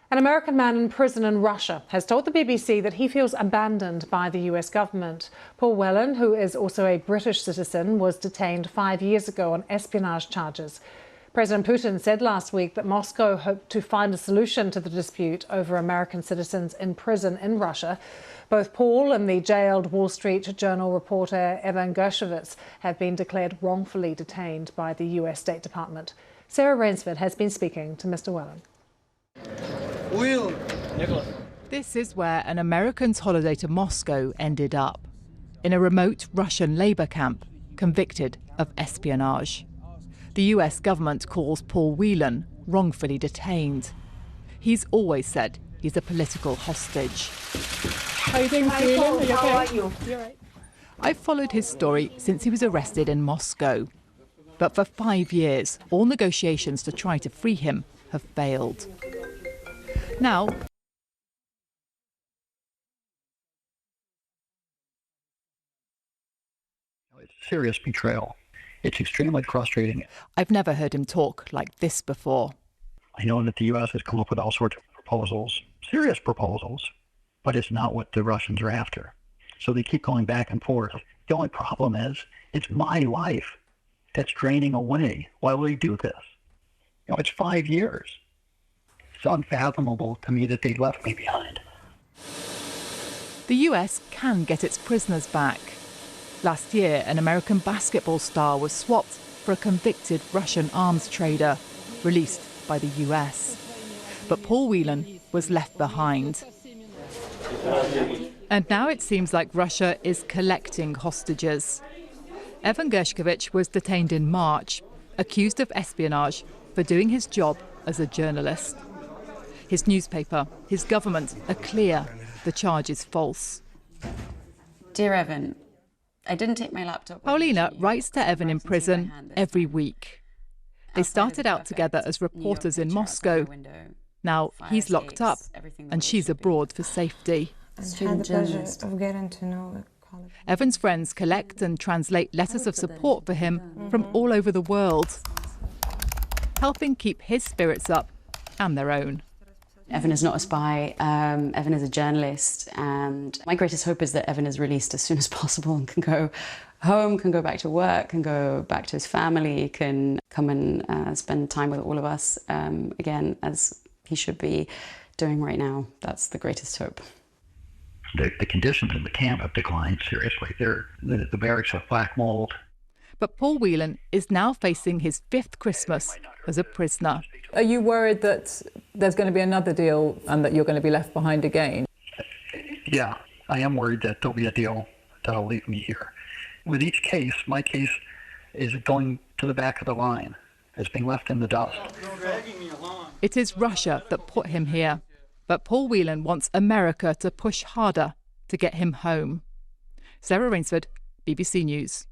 An American man in prison in Russia has told the BBC that he feels abandoned by the US government. Paul Whelan, who is also a British citizen, was detained 5 years ago on espionage charges. President Putin said last week that Moscow hoped to find a solution to the dispute over American citizens in prison in Russia. Both Paul and the jailed Wall Street Journal reporter Evan Gershkovich have been declared wrongfully detained by the US State Department. Sarah Rainsford has been speaking to Mr. Whelan. This is where an American's holiday to Moscow ended up, in a remote Russian labour camp, convicted of espionage. The US government calls Paul Whelan wrongfully detained. He's always said he's a political hostage. How are you doing, Mr. Whelan? Are you okay? How are you? You're right. I've followed his story since he was arrested in Moscow. But for 5 years, all negotiations to try to free him have failed. Now, it's serious betrayal. It's extremely frustrating. I've never heard him talk like this before. I know that the U.S. has come up with all sorts of proposals, serious proposals, but it's not what the Russians are after. So they keep going back and forth. The only problem is, it's my life that's draining away. Why will he do this? You know, it's 5 years. It's unfathomable to me that they left me behind. The US can get its prisoners back. Last year, an American basketball star was swapped for a convicted Russian arms trader, released by the US. But Paul Whelan was left behind. And now it seems like Russia is collecting hostages. Evan Gershkovich was detained in March, accused of espionage for doing his job as a journalist. His newspaper, his government are clear the charge is false. Dear Evan, I didn't take my laptop. Paulina writes to Evan in prison every week. They started out together as reporters in Moscow. Now he's locked up and she's abroad for safety. I had the pleasure of getting to know college. Evan's friends collect and translate letters of support for him from all over the world, helping keep his spirits up and their own. Evan is not a spy. Evan is a journalist, and my greatest hope is that Evan is released as soon as possible and can go home, can go back to work, can go back to his family, can come and spend time with all of us again, as he should be doing right now. That's the greatest hope. The conditions in the camp have declined seriously. The barracks have black mold. But Paul Whelan is now facing his 5th Christmas as a prisoner. Are you worried that there's going to be another deal and that you're going to be left behind again? Yeah, I am worried that there'll be a deal that'll leave me here. With each case, my case is going to the back of the line. It's being left in the dust. It is Russia that put him here. But Paul Whelan wants America to push harder to get him home. Sarah Rainsford, BBC News.